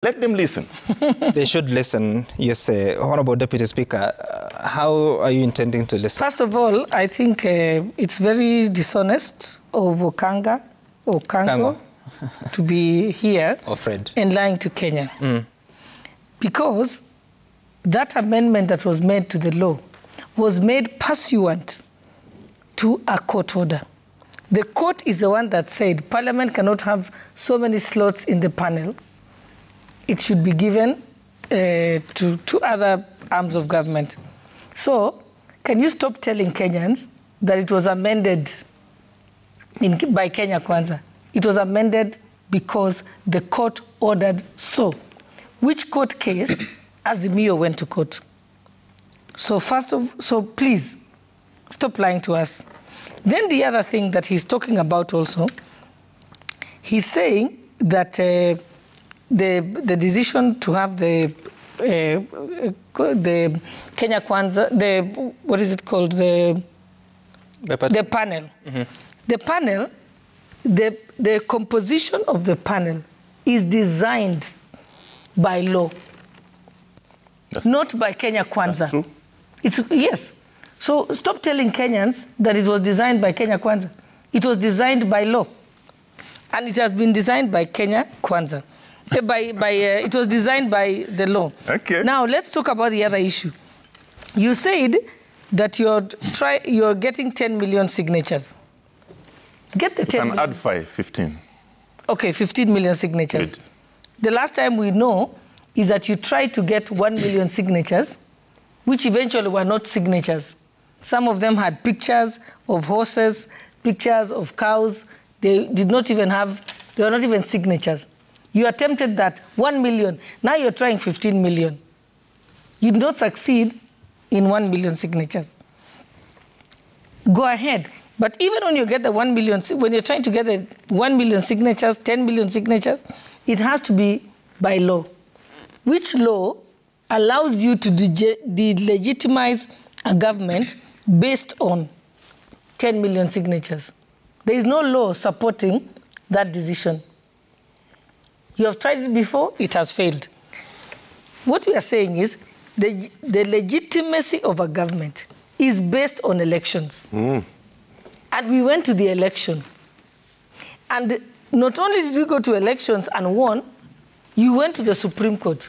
Let them listen. They should listen. Yes, Honorable Deputy Speaker, how are you intending to listen? First of all, I think it's very dishonest of Okanga or Kango to be here and lying to Kenya. Because that amendment that was made to the law was made pursuant to a court order. The court is the one that said Parliament cannot have so many slots in the panel. It should be given to other arms of government. So, can you stop telling Kenyans that it was amended by Kenya Kwanza? It was amended because the court ordered so. Which court case Azimio went to court? So please, stop lying to us. Then the other thing that he's talking about also, he's saying that the decision to have the Kenya Kwanza, what is it called? The panel. The panel, the composition of the panel is designed by law, not by Kenya Kwanza. That's true. Yes. So stop telling Kenyans that it was designed by Kenya Kwanza. It was designed by law. And it has been designed by Kenya Kwanza. It was designed by the law. Okay. Now, let's talk about the other issue. You said that you're getting 10 million signatures. Get the 10 million. Add 15. Okay, 15 million signatures. Good. The last time we know is that you tried to get 1 million signatures, which eventually were not signatures. Some of them had pictures of horses, pictures of cows. They were not even signatures. You attempted that 1 million. Now you're trying 15 million. You did not succeed in 1 million signatures. Go ahead. But even when you get the 1 million, when you're trying to get the 1 million signatures, 10 million signatures, it has to be by law. Which law allows you to delegitimize a government based on 10 million signatures? There is no law supporting that decision. You have tried it before, it has failed. What we are saying is the legitimacy of a government is based on elections. And we went to the election. And not only did we go to elections and won, you went to the Supreme Court.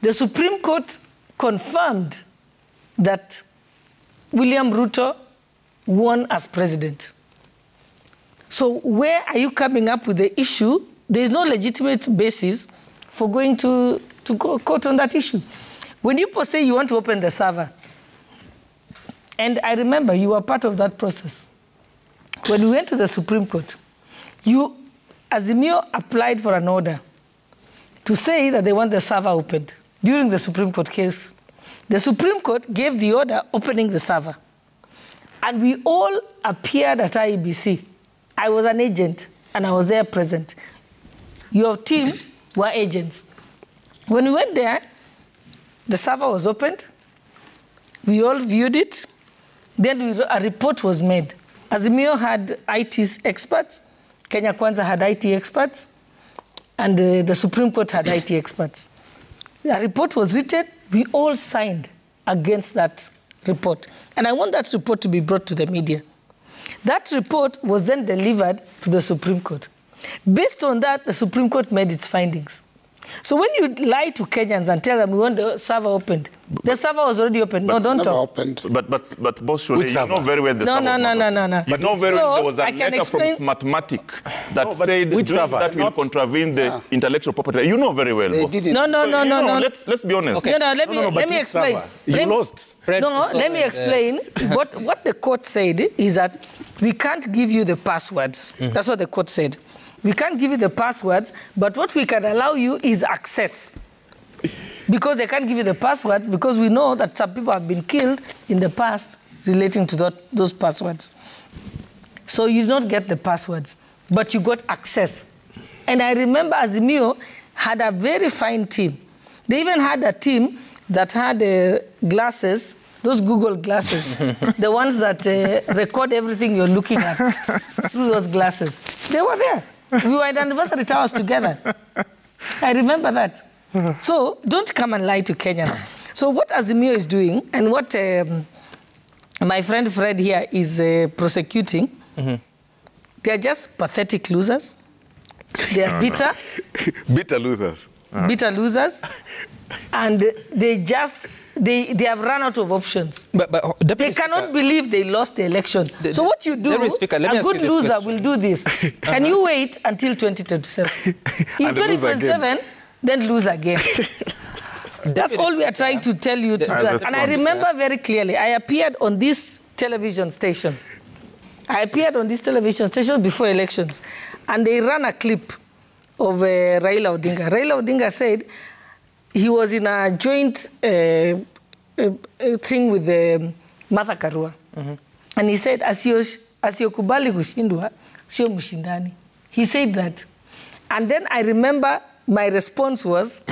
The Supreme Court confirmed that William Ruto won as president. So where are you coming up with the issue? There is no legitimate basis for going to court on that issue. When you say you want to open the server, and I remember you were part of that process. When we went to the Supreme Court, Azimio applied for an order to say that they want the server opened during the Supreme Court case. The Supreme Court gave the order opening the server. And we all appeared at IEBC. I was an agent, and I was there present. Your team were agents. When we went there, the server was opened. We all viewed it. Then a report was made. Azimio had IT experts. Kenya Kwanza had IT experts. And the Supreme Court had IT experts. A report was written. We all signed against that report. And I want that report to be brought to the media. That report was then delivered to the Supreme Court. Based on that, the Supreme Court made its findings. So when you lie to Kenyans and tell them we want the server opened, the server was already opened. No, don't talk. Opened. But Boss Shollei, you know very well the server. No. You know very well there was a letter from Smartmatic that said that will contravene the intellectual property. You know very well. No. Let's be honest. Okay. No, let me explain. You lost. Let me explain. What the court said is that we can't give you the passwords. That's what the court said. We can't give you the passwords, but what we can allow you is access. Because they can't give you the passwords, because we know that some people have been killed in the past relating to those passwords. So you did not get the passwords, but you got access. And I remember Azimio had a very fine team. They even had a team that had glasses, those Google glasses, the ones that record everything you're looking at through those glasses. They were there. We were at Anniversary Towers together. I remember that. So don't come and lie to Kenyans. So what Azimio is doing, and what my friend Fred here is prosecuting, they are just pathetic losers. They are bitter. Bitter losers. Bitter losers. And they have run out of options. But they cannot believe they lost the election. So what you do, a good loser will do this. Can you wait until 2027? In 2027, then lose again. That's all we are trying to tell you to that. And I remember very clearly, I appeared on this television station. I appeared on this television station before elections. And they ran a clip of Raila Odinga. Raila Odinga said he was in a joint thing with Martha Karua. And he said, asiyokubali kushindwa, sio mshindani. He said that. And then I remember my response was,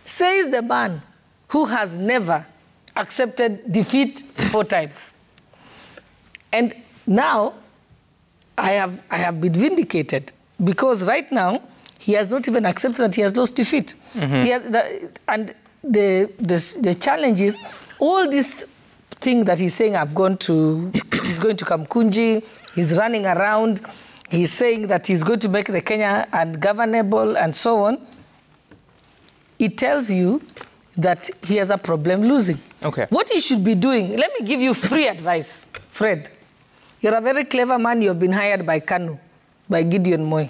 says the man who has never accepted defeat 4 times. And now I have been vindicated, because right now he has not even accepted that he has lost defeat. And the challenge is all this thing that he's saying, he's going to Kamkunji, he's running around, he's saying that he's going to make the Kenya ungovernable and so on. It tells you that he has a problem losing. Okay. What he should be doing, let me give you free advice, Fred. You're a very clever man. You've been hired by KANU, by Gideon Moi.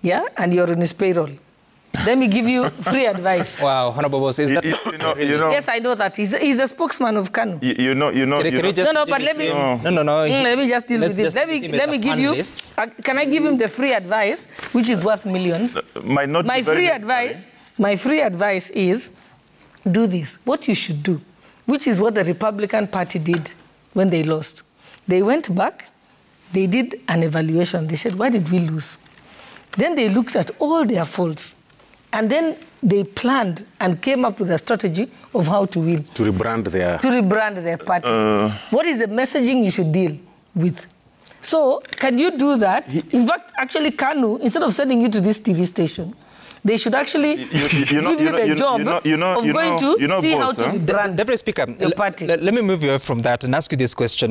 Yeah? And you're on his payroll. Let me give you free advice. Wow, Honorable Boss, is that... Yes, I know that. He's the spokesman of KANU. But let me... Let me just deal with this. Let me give you... Can I give him the free advice, which is worth millions? My free advice is, do this. What you should do, which is what the Republican Party did when they lost. They went back, they did an evaluation. They said, why did we lose? Then they looked at all their faults. And then they planned and came up with a strategy of how to win. To rebrand their party. What is the messaging you should deal with? So, can you do that? In fact, actually, KANU, instead of sending you to this TV station, they should actually give you the job of going to see how to rebrand Deputy Speaker, your party. Let me move you from that and ask you this question.